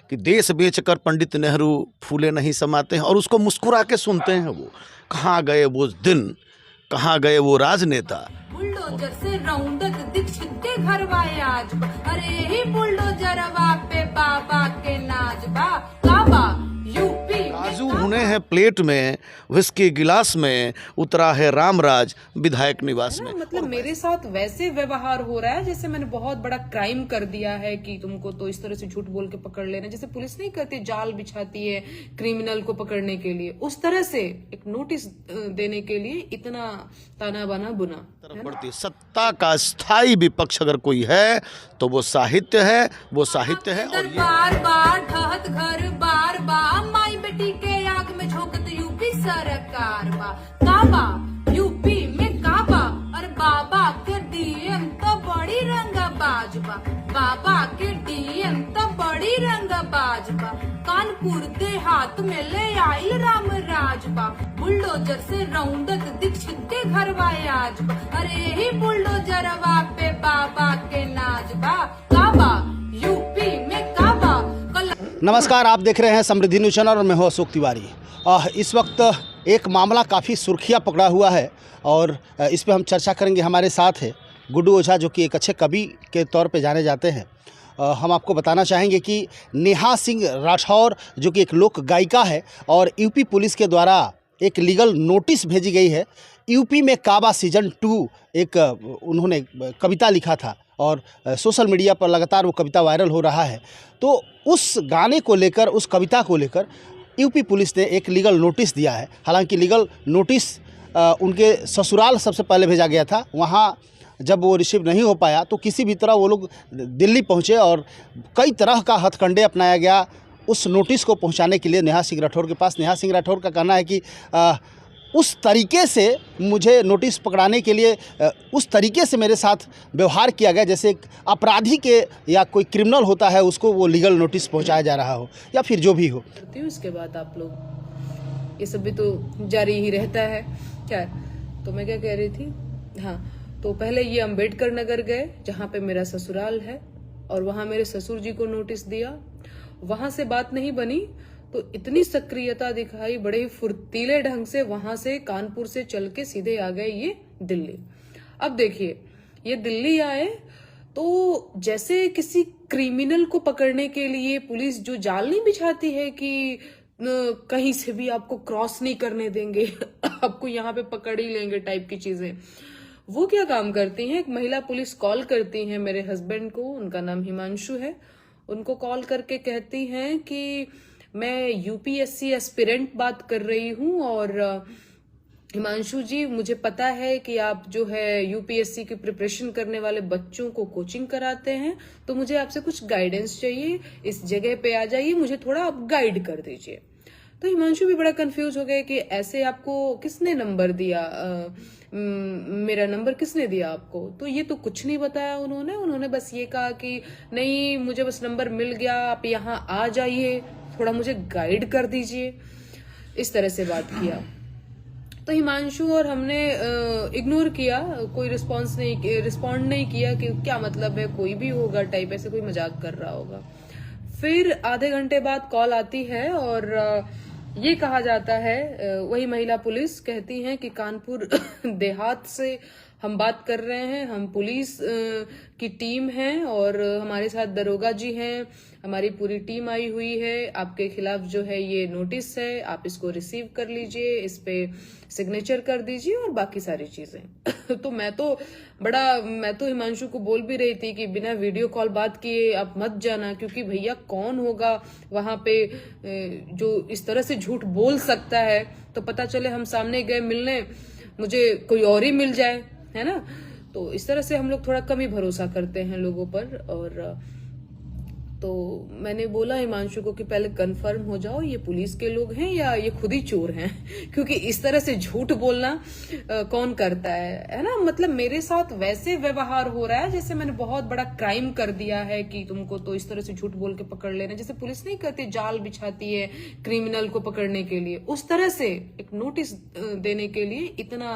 कि देश बेचकर पंडित नेहरू फूले नहीं समाते हैं, और उसको मुस्कुरा के सुनते हैं। वो कहाँ गए वो दिन, कहाँ गए वो राजनेता। बुलडोजर से रौंदत दीक्षित के घर वाए आज बा। अरे ही बुलडोजर पे बाबा के नाच बा। काबा यूपी काजू भुने हैं प्लेट में, विस्की गिलास में, उतरा है रामराज विधायक निवास में। मतलब मेरे साथ वैसे व्यवहार हो रहा है जैसे मैंने बहुत बड़ा क्राइम कर दिया है कि तुमको तो इस तरह से झूठ बोल के पकड़ लेना, जैसे पुलिस नहीं करती, जाल बिछाती है क्रिमिनल को पकड़ने के लिए, उस तरह से एक नोटिस देने के लिए इतना ताना बाना बुना। बढ़ती सत्ता का स्थायी विपक्ष अगर कोई है तो वो साहित्य है, वो साहित्य है। और ये बार बार ढहत घर बार बार माई बेटी के आग में झोंकत यूपी सरकार बा। काबा यूपी में काबा, और बाबा के डीएम तो बड़ी रंगबाज बा। बाबा के डीएम तो बड़ी रंगबाज बा। कानपुर देहात में ले आइल राम राज बा। बुलडोजर से रौंदत दीक्षित के घर वाए आज बा। अरे ही बुलडोजर पे बाबा के नाच बा। काबा यूपी में काबा। नमस्कार, आप देख रहे हैं समृद्धि न्यूज़ चैनल और मैं हूं अशोक तिवारी। इस वक्त एक मामला काफ़ी सुर्खियां पकड़ा हुआ है और इस पे हम चर्चा करेंगे। हमारे साथ है गुड्डू ओझा, जो कि एक अच्छे कवि के तौर पे जाने जाते हैं। हम आपको बताना चाहेंगे कि नेहा सिंह राठौर, जो कि एक लोक गायिका है, और यूपी पुलिस के द्वारा एक लीगल नोटिस भेजी गई है। यूपी में काबा सीजन 2 एक उन्होंने कविता लिखा था और सोशल मीडिया पर लगातार वो कविता वायरल हो रहा है। तो उस गाने को लेकर, उस कविता को लेकर यूपी पुलिस ने एक लीगल नोटिस दिया है। हालांकि लीगल नोटिस उनके ससुराल सबसे पहले भेजा गया था। वहाँ जब वो रिसीव नहीं हो पाया तो किसी भी तरह वो लोग दिल्ली पहुँचे और कई तरह का हथकंडे अपनाया गया उस नोटिस को पहुँचाने के लिए नेहा सिंह राठौर के पास। नेहा सिंह राठौर का कहना है कि उस तरीके से मुझे नोटिस पकड़ाने के लिए, उस तरीके से मेरे साथ व्यवहार किया गया जैसे एक अपराधी के या कोई क्रिमिनल होता है उसको वो लीगल नोटिस पहुंचाया जा रहा हो या फिर जो भी हो। उसके बाद आप लोग ये सब भी तो जारी ही रहता है। क्या तो मैं क्या कह रही थी, हाँ, तो पहले ये अम्बेडकर नगर गए जहाँ पे मेरा ससुराल है, और वहाँ मेरे ससुर जी को नोटिस दिया। वहां से बात नहीं बनी तो इतनी सक्रियता दिखाई, बड़े ही फुर्तीले ढंग से वहां से कानपुर से चल के सीधे आ गए ये दिल्ली। अब देखिए, ये दिल्ली आए तो जैसे किसी क्रिमिनल को पकड़ने के लिए पुलिस जो जाल नहीं बिछाती है कि कहीं से भी आपको क्रॉस नहीं करने देंगे, आपको यहाँ पे पकड़ ही लेंगे टाइप की चीजें, वो क्या काम करती हैं। एक महिला पुलिस कॉल करती हैं मेरे हस्बैंड को, उनका नाम हिमांशु है। उनको कॉल करके कहती हैं कि मैं यूपीएससी एस्पिरेंट बात कर रही हूँ, और हिमांशु जी, मुझे पता है कि आप जो है यूपीएससी की प्रिपरेशन करने वाले बच्चों को कोचिंग कराते हैं, तो मुझे आपसे कुछ गाइडेंस चाहिए, इस जगह पे आ जाइए, मुझे थोड़ा आप गाइड कर दीजिए। तो हिमांशु भी बड़ा कंफ्यूज हो गए कि ऐसे आपको किसने नंबर दिया, मेरा नंबर किसने दिया आपको। तो ये तो कुछ नहीं बताया उन्होंने बस ये कहा कि नहीं, मुझे बस नंबर मिल गया, आप यहाँ आ जाइए, थोड़ा मुझे गाइड कर दीजिए, इस तरह से बात किया। तो हिमांशु और हमने इग्नोर किया, कोई रिस्पॉन्ड नहीं किया कि क्या मतलब है, कोई भी होगा टाइप, ऐसे कोई मजाक कर रहा होगा। फिर आधे घंटे बाद कॉल आती है और ये कहा जाता है, वही महिला पुलिस कहती हैं कि कानपुर देहात से हम बात कर रहे हैं, हम पुलिस की टीम है और हमारे साथ दरोगा जी हैं, हमारी पूरी टीम आई हुई है, आपके खिलाफ जो है ये नोटिस है, आप इसको रिसीव कर लीजिए, इस पे सिग्नेचर कर दीजिए और बाकी सारी चीजें। तो मैं तो हिमांशु को बोल भी रही थी कि बिना वीडियो कॉल बात किए आप मत जाना, क्योंकि भैया कौन होगा वहां पे जो इस तरह से झूठ बोल सकता है, तो पता चले हम सामने गए मिलने, मुझे कोई और ही मिल जाए, है ना। तो इस तरह से हम लोग थोड़ा कम ही भरोसा करते हैं लोगों पर। और तो मैंने बोला हिमांशु को कि पहले कंफर्म हो जाओ ये पुलिस के लोग हैं या ये खुद ही चोर हैं, क्योंकि इस तरह से झूठ बोलना कौन करता है ना। मतलब मेरे साथ वैसे व्यवहार हो रहा है जैसे मैंने बहुत बड़ा क्राइम कर दिया है कि तुमको तो इस तरह से झूठ बोल के पकड़ लेना, जैसे पुलिस नहीं करती, जाल बिछाती है क्रिमिनल को पकड़ने के लिए, उस तरह से एक नोटिस देने के लिए इतना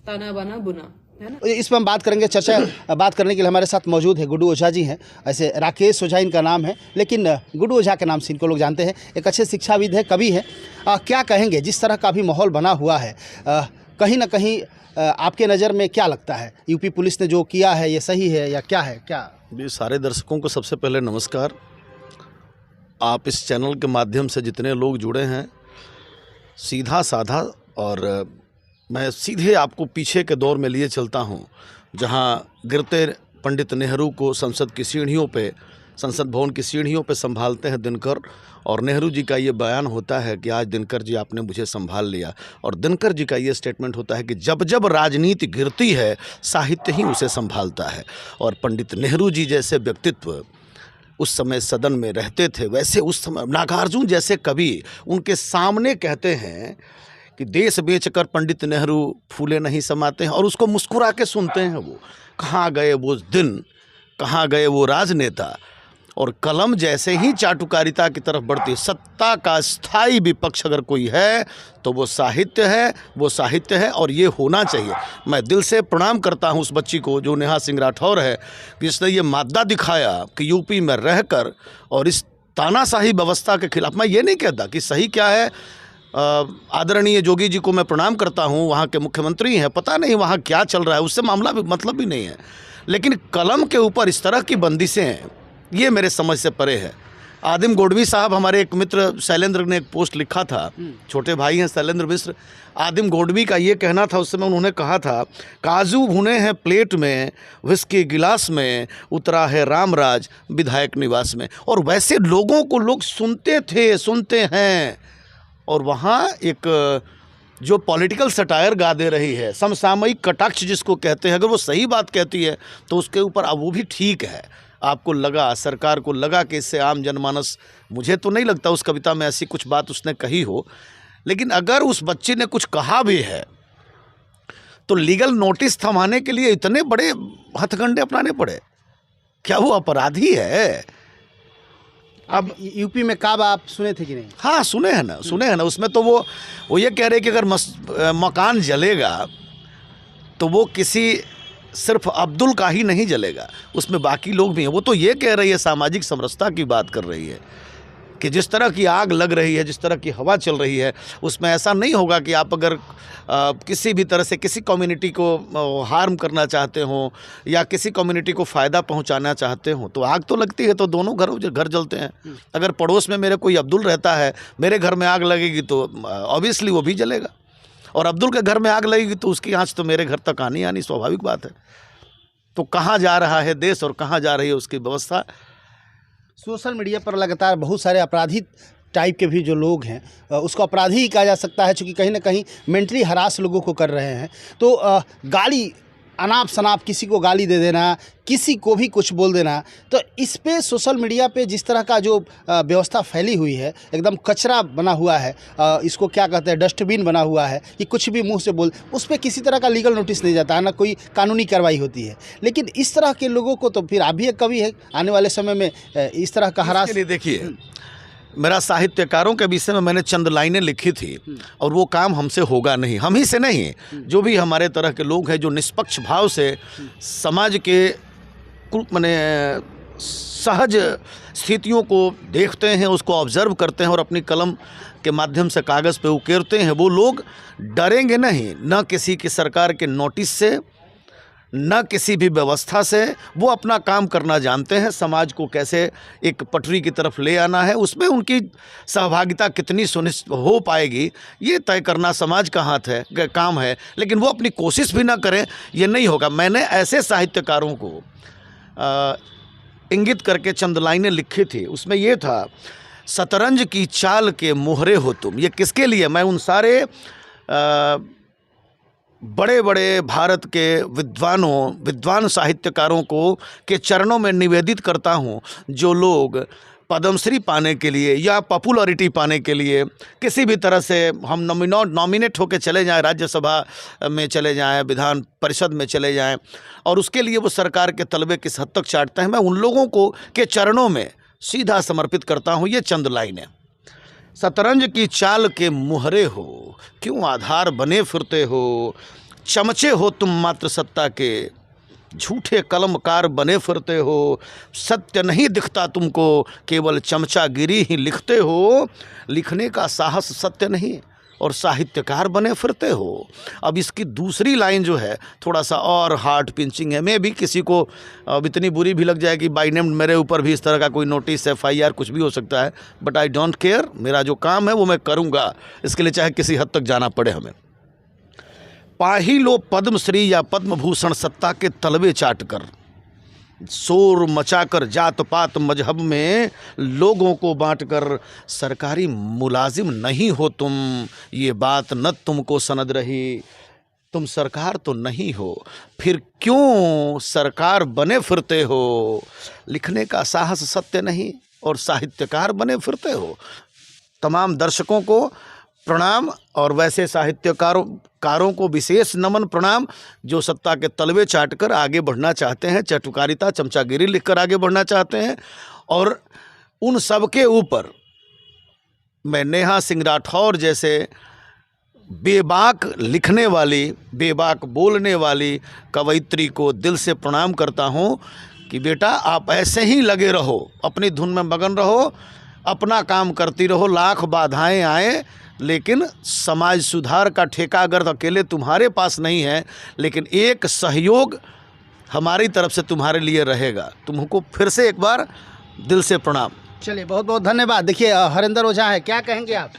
ताना बाना बुना। है ना। इस पर हम बात करेंगे। चर्चा बात करने के लिए हमारे साथ मौजूद है गुड्डू ओझा जी हैं। ऐसे राकेश ओझा इनका नाम है, लेकिन गुड्डू ओझा के नाम से इनको लोग जानते हैं। एक अच्छे शिक्षाविद है, कवि है। क्या कहेंगे जिस तरह का भी माहौल बना हुआ है, कहीं ना कहीं आपके नज़र में क्या लगता है, यूपी पुलिस ने जो किया है ये सही है या क्या है? क्या भी सारे दर्शकों को सबसे पहले नमस्कार। आप इस चैनल के माध्यम से जितने लोग जुड़े हैं, सीधा साधा, और मैं सीधे आपको पीछे के दौर में लिए चलता हूं, जहां गिरते पंडित नेहरू को संसद की सीढ़ियों पे, संसद भवन की सीढ़ियों पे संभालते हैं दिनकर, और नेहरू जी का ये बयान होता है कि आज दिनकर जी आपने मुझे संभाल लिया, और दिनकर जी का ये स्टेटमेंट होता है कि जब जब राजनीति गिरती है साहित्य ही उसे संभालता है। और पंडित नेहरू जी जैसे व्यक्तित्व उस समय सदन में रहते थे, वैसे उस समय नागार्जुन जैसे कवि उनके सामने कहते हैं कि देश बेचकर पंडित नेहरू फूले नहीं समाते हैं, और उसको मुस्कुरा के सुनते हैं। वो कहाँ गए वो दिन, कहाँ गए वो राजनेता, और कलम जैसे ही चाटुकारिता की तरफ बढ़ती, सत्ता का स्थायी विपक्ष अगर कोई है तो वो साहित्य है, वो साहित्य है, और ये होना चाहिए। मैं दिल से प्रणाम करता हूँ उस बच्ची को जो नेहा सिंह राठौर है, जिसने ये मादा दिखाया कि यूपी में रहकर और इस तानाशाही व्यवस्था के खिलाफ, मैं ये नहीं कहता कि सही क्या है, आदरणीय जोगी जी को मैं प्रणाम करता हूँ, वहाँ के मुख्यमंत्री हैं, पता नहीं वहाँ क्या चल रहा है, उससे मामला भी मतलब भी नहीं है, लेकिन कलम के ऊपर इस तरह की बंदिशें, ये मेरे समझ से परे है। आदिम गोडवी साहब, हमारे एक मित्र शैलेंद्र ने एक पोस्ट लिखा था, छोटे भाई हैं शैलेंद्र मिश्र, आदिम गोडवी का ये कहना था, उस समय उन्होंने कहा था, काजू भुने हैं प्लेट में, विस्की गिलास में, उतरा है रामराज विधायक निवास में। और वैसे लोगों को लोग सुनते थे, सुनते हैं, और वहाँ एक जो पॉलिटिकल सटायर गा दे रही है, समसामयिक कटाक्ष जिसको कहते हैं, अगर वो सही बात कहती है तो उसके ऊपर अब वो भी ठीक है। आपको लगा, सरकार को लगा कि इससे आम जनमानस, मुझे तो नहीं लगता उस कविता में ऐसी कुछ बात उसने कही हो, लेकिन अगर उस बच्चे ने कुछ कहा भी है तो लीगल नोटिस थमाने के लिए इतने बड़े हथकंडे अपनाने पड़े। क्या वो अपराधी है? अब यूपी में काब आप सुने थे कि नहीं? हाँ, सुने हैं ना। उसमें तो वो ये कह रहे कि अगर मकान जलेगा तो वो किसी सिर्फ अब्दुल का ही नहीं जलेगा, उसमें बाकी लोग भी हैं। वो तो ये कह रही है, सामाजिक समरसता की बात कर रही है कि जिस तरह की आग लग रही है, जिस तरह की हवा चल रही है, उसमें ऐसा नहीं होगा कि आप अगर किसी भी तरह से किसी कम्युनिटी को हार्म करना चाहते हो या किसी कम्युनिटी को फ़ायदा पहुंचाना चाहते हो तो आग तो लगती है, तो दोनों घर जलते हैं। अगर पड़ोस में मेरे कोई अब्दुल रहता है, मेरे घर में आग लगेगी तो ऑब्वियसली वो भी जलेगा, और अब्दुल के घर में आग लगेगी तो उसकी आँच तो मेरे घर तक आनी स्वाभाविक बात है। तो कहाँ जा रहा है देश और कहाँ जा रही है उसकी व्यवस्था? सोशल मीडिया पर लगातार बहुत सारे अपराधी टाइप के भी जो लोग हैं, उसको अपराधी ही कहा जा सकता है, क्योंकि कहीं ना कहीं मेंटली हरास लोगों को कर रहे हैं। तो गाली, अनाप शनाप किसी को गाली दे देना, किसी को भी कुछ बोल देना, तो इस पे सोशल मीडिया पे जिस तरह का जो व्यवस्था फैली हुई है, एकदम कचरा बना हुआ है, इसको क्या कहते हैं, डस्टबिन बना हुआ है कि कुछ भी मुंह से बोल, उस पर किसी तरह का लीगल नोटिस नहीं जाता है, ना कोई कानूनी कार्रवाई होती है। लेकिन इस तरह के लोगों को तो फिर आप भी एक कवि है, आने वाले समय में इस तरह का हरास। देखिए, मेरा साहित्यकारों के विषय में मैंने चंद लाइनें लिखी थी, और वो काम हमसे होगा नहीं, हम ही से नहीं, जो भी हमारे तरह के लोग हैं जो निष्पक्ष भाव से समाज के माने सहज स्थितियों को देखते हैं, उसको ऑब्जर्व करते हैं और अपनी कलम के माध्यम से कागज़ पे उकेरते हैं, वो लोग डरेंगे नहीं, न किसी की सरकार के नोटिस से, न किसी भी व्यवस्था से। वो अपना काम करना जानते हैं, समाज को कैसे एक पटरी की तरफ ले आना है, उसमें उनकी सहभागिता कितनी सुनिश्चित हो पाएगी ये तय करना समाज का हाथ है, काम है। लेकिन वो अपनी कोशिश भी ना करें, ये नहीं होगा। मैंने ऐसे साहित्यकारों को इंगित करके चंद लाइनें लिखी थी, उसमें ये था, शतरंज की चाल के मोहरे हो तुम। ये किसके लिए? मैं उन सारे बड़े बड़े भारत के विद्वान साहित्यकारों को के चरणों में निवेदित करता हूँ, जो लोग पद्मश्री पाने के लिए या पॉपुलरिटी पाने के लिए किसी भी तरह से हम नॉमिनेट होकर चले जाएं, राज्यसभा में चले जाएं, विधान परिषद में चले जाएं, और उसके लिए वो सरकार के तलबे किस हद तक चाटते हैं, मैं उन लोगों को के चरणों में सीधा समर्पित करता हूँ ये चंद लाइनें। शतरंज की चाल के मुहरे हो, क्यों आधार बने फिरते हो, चमचे हो तुम मात्र सत्ता के, झूठे कलमकार बने फिरते हो, सत्य नहीं दिखता तुमको, केवल चमचागिरी ही लिखते हो, लिखने का साहस सत्य नहीं और साहित्यकार बने फिरते हो। अब इसकी दूसरी लाइन जो है थोड़ा सा और हार्ट पिंचिंग है। मैं भी किसी को अब इतनी बुरी भी लग जाए कि बाई नेम मेरे ऊपर भी इस तरह का कोई नोटिस FIR कुछ भी हो सकता है, बट आई डोंट केयर। मेरा जो काम है वो मैं करूँगा, इसके लिए चाहे किसी हद तक जाना पड़े हमें। पाही लो पद्मश्री या पद्म भूषण सत्ता के तलवे चाट कर, शोर मचाकर जात पात मजहब में लोगों को बांटकर, सरकारी मुलाजिम नहीं हो तुम, ये बात न तुमको सनद रही। तुम सरकार तो नहीं हो, फिर क्यों सरकार बने फिरते हो, लिखने का साहस सत्य नहीं और साहित्यकार बने फिरते हो। तमाम दर्शकों को प्रणाम और वैसे साहित्यकारों को विशेष नमन प्रणाम जो सत्ता के तलवे चाटकर आगे बढ़ना चाहते हैं, चटुकारिता चमचागिरी लिखकर आगे बढ़ना चाहते हैं। और उन सब के ऊपर मैं नेहा सिंह राठौर जैसे बेबाक लिखने वाली, बेबाक बोलने वाली कवयित्री को दिल से प्रणाम करता हूँ कि बेटा आप ऐसे ही लगे रहो, अपनी धुन में मगन रहो, अपना काम करती रहो, लाख बाधाएं आए लेकिन समाज सुधार का ठेका अगर अकेले तुम्हारे पास नहीं है, लेकिन एक सहयोग हमारी तरफ से तुम्हारे लिए रहेगा। तुमको फिर से एक बार दिल से प्रणाम। चलिए, बहुत बहुत धन्यवाद। देखिए हरिंदर ओझा है, क्या कहेंगे आप,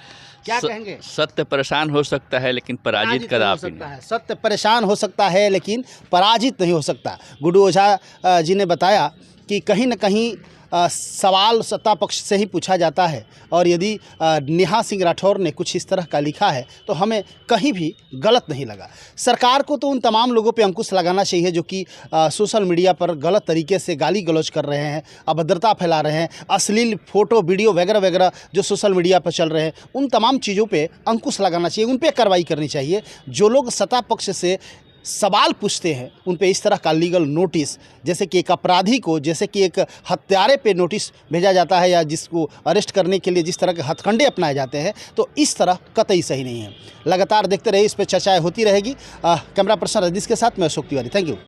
क्या कहेंगे? सत्य परेशान हो सकता है लेकिन पराजित कदापि सकता नहीं। है। सत्य परेशान हो सकता है लेकिन पराजित नहीं हो सकता। गुड्डू ओझा जी ने बताया कि कहीं न कहीं सवाल सत्ता पक्ष से ही पूछा जाता है और यदि नेहा सिंह राठौर ने कुछ इस तरह का लिखा है तो हमें कहीं भी गलत नहीं लगा। सरकार को तो उन तमाम लोगों पे अंकुश लगाना चाहिए जो कि सोशल मीडिया पर गलत तरीके से गाली गलौज कर रहे हैं, अभद्रता फैला रहे हैं, अश्लील फोटो वीडियो वगैरह वगैरह जो सोशल मीडिया पर चल रहे हैं, उन तमाम चीज़ों पे अंकुश लगाना चाहिए, उन पे कार्रवाई करनी चाहिए। जो लोग सत्ता पक्ष से सवाल पूछते हैं उन पे इस तरह का लीगल नोटिस, जैसे कि एक अपराधी को, जैसे कि एक हत्यारे पे नोटिस भेजा जाता है या जिसको अरेस्ट करने के लिए जिस तरह के हथकंडे अपनाए जाते हैं, तो इस तरह कतई सही नहीं है। लगातार देखते रहिए, इस पर चर्चाएं होती रहेगी। कैमरा पर्सन रजनीश के साथ मैं अशोक तिवारी, थैंक यू।